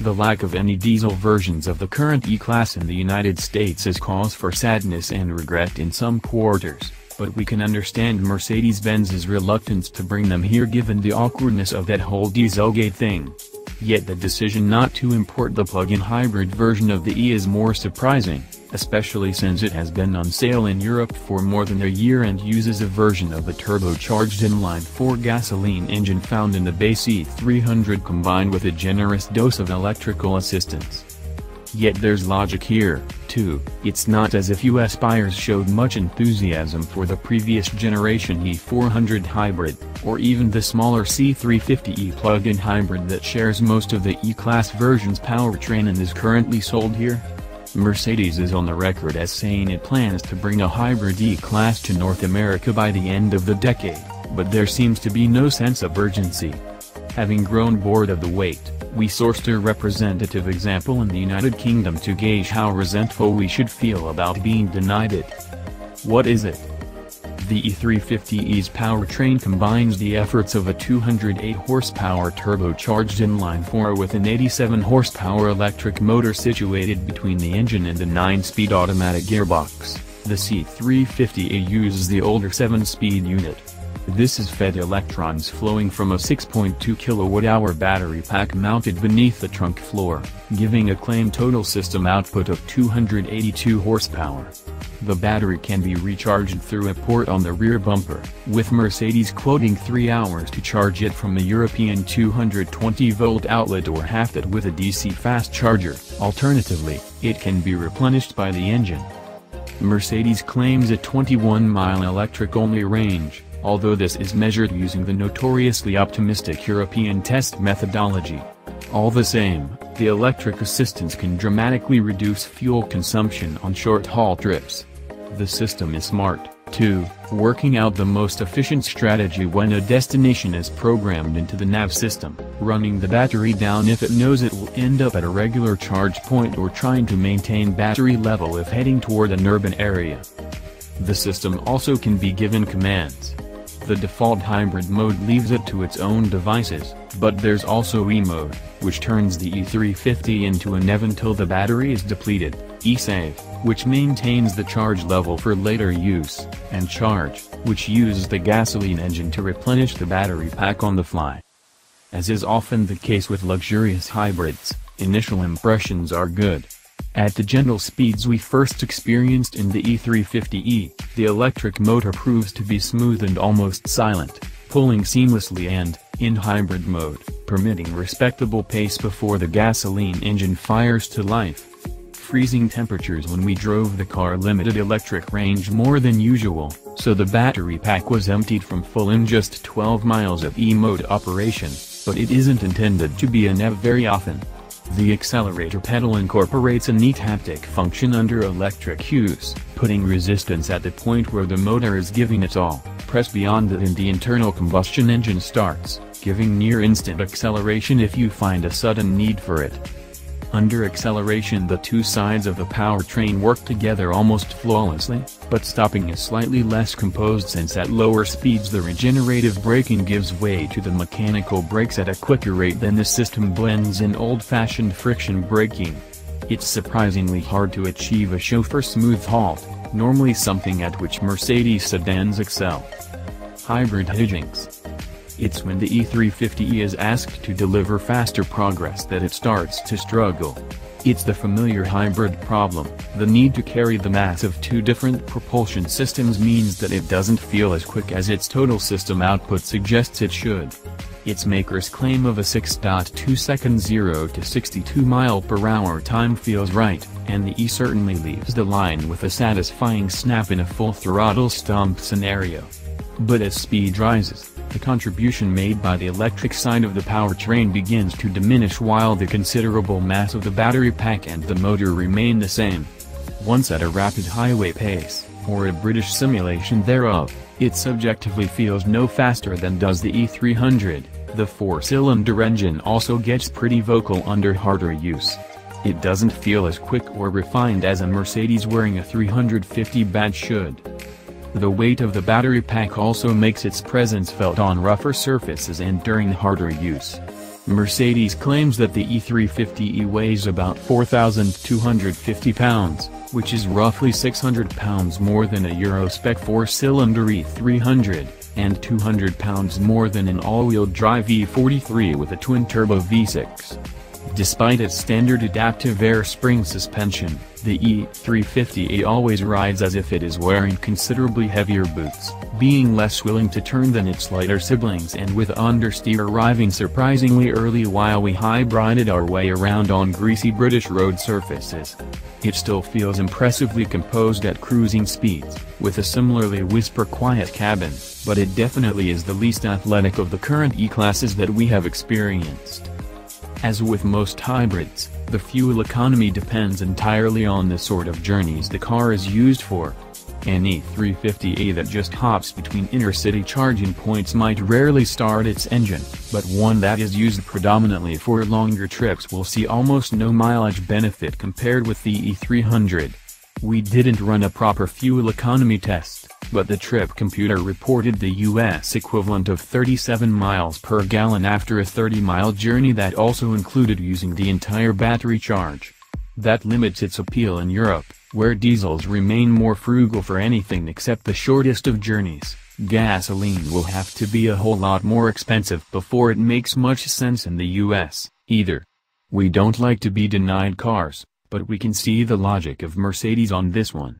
The lack of any diesel versions of the current E-Class in the United States is cause for sadness and regret in some quarters, but we can understand Mercedes-Benz's reluctance to bring them here given the awkwardness of that whole Dieselgate thing. Yet the decision not to import the plug-in hybrid version of the E is more surprising, especially since it has been on sale in Europe for more than a year and uses a version of the turbocharged inline-4 gasoline engine found in the base E300 combined with a generous dose of electrical assistance. Yet there's logic here, too. It's not as if US buyers showed much enthusiasm for the previous generation E400 hybrid, or even the smaller E350e plug-in hybrid that shares most of the E-Class version's powertrain and is currently sold here. Mercedes is on the record as saying it plans to bring a hybrid E-Class to North America by the end of the decade, but there seems to be no sense of urgency. Having grown bored of the wait, we sourced a representative example in the United Kingdom to gauge how resentful we should feel about being denied it. What is it? The E350e's powertrain combines the efforts of a 208 horsepower turbocharged inline-4 with an 87 horsepower electric motor situated between the engine and the 9-speed automatic gearbox. The E350e uses the older 7-speed unit. This is fed electrons flowing from a 6.2 kWh battery pack mounted beneath the trunk floor, giving a claimed total system output of 282 horsepower. The battery can be recharged through a port on the rear bumper, with Mercedes quoting 3 hours to charge it from a European 220-volt outlet or half that with a DC fast charger. Alternatively, it can be replenished by the engine. Mercedes claims a 21-mile electric-only range, although this is measured using the notoriously optimistic European test methodology. All the same, the electric assistance can dramatically reduce fuel consumption on short-haul trips. The system is smart, too, working out the most efficient strategy when a destination is programmed into the nav system, running the battery down if it knows it will end up at a regular charge point or trying to maintain battery level if heading toward an urban area. The system also can be given commands. The default hybrid mode leaves it to its own devices, but there's also E-mode, which turns the E350 into a NEV until the battery is depleted, E-save, which maintains the charge level for later use, and Charge, which uses the gasoline engine to replenish the battery pack on the fly. As is often the case with luxurious hybrids, initial impressions are good. At the gentle speeds we first experienced in the E350e, the electric motor proves to be smooth and almost silent, pulling seamlessly and, in hybrid mode, permitting respectable pace before the gasoline engine fires to life. Freezing temperatures when we drove the car limited electric range more than usual, so the battery pack was emptied from full in just 12 miles of E-mode operation, but it isn't intended to be a NEV very often. The accelerator pedal incorporates a neat haptic function under electric use, putting resistance at the point where the motor is giving it all. Press beyond it and the internal combustion engine starts, giving near-instant acceleration if you find a sudden need for it. Under acceleration the two sides of the powertrain work together almost flawlessly, but stopping is slightly less composed since at lower speeds the regenerative braking gives way to the mechanical brakes at a quicker rate than the system blends in old-fashioned friction braking. It's surprisingly hard to achieve a chauffeur-smooth halt, normally something at which Mercedes sedans excel. Hybrid hijinks. It's when the E350e is asked to deliver faster progress that it starts to struggle. It's the familiar hybrid problem. The need to carry the mass of two different propulsion systems means that it doesn't feel as quick as its total system output suggests it should. Its maker's claim of a 6.2 second 0 to 62 mph time feels right, and the E certainly leaves the line with a satisfying snap in a full throttle stomp scenario. But as speed rises, the contribution made by the electric side of the powertrain begins to diminish while the considerable mass of the battery pack and the motor remain the same. Once at a rapid highway pace, or a British simulation thereof, it subjectively feels no faster than does the E300. The four-cylinder engine also gets pretty vocal under harder use. It doesn't feel as quick or refined as a Mercedes wearing a 350 badge should. The weight of the battery pack also makes its presence felt on rougher surfaces and during harder use. Mercedes claims that the E350e weighs about 4,250 pounds, which is roughly 600 pounds more than a Euro-spec 4-cylinder E300, and 200 pounds more than an all-wheel drive E43 with a twin-turbo V6. Despite its standard adaptive air spring suspension, the E350e always rides as if it is wearing considerably heavier boots, being less willing to turn than its lighter siblings and with understeer arriving surprisingly early while we hybrided our way around on greasy British road surfaces. It still feels impressively composed at cruising speeds, with a similarly whisper-quiet cabin, but it definitely is the least athletic of the current E-classes that we have experienced. As with most hybrids, the fuel economy depends entirely on the sort of journeys the car is used for. An E350e that just hops between inner-city charging points might rarely start its engine, but one that is used predominantly for longer trips will see almost no mileage benefit compared with the E300. We didn't run a proper fuel economy test, but the trip computer reported the US equivalent of 37 miles per gallon after a 30-mile journey that also included using the entire battery charge. That limits its appeal in Europe, where diesels remain more frugal for anything except the shortest of journeys. Gasoline will have to be a whole lot more expensive before it makes much sense in the US, either. We don't like to be denied cars, but we can see the logic of Mercedes on this one.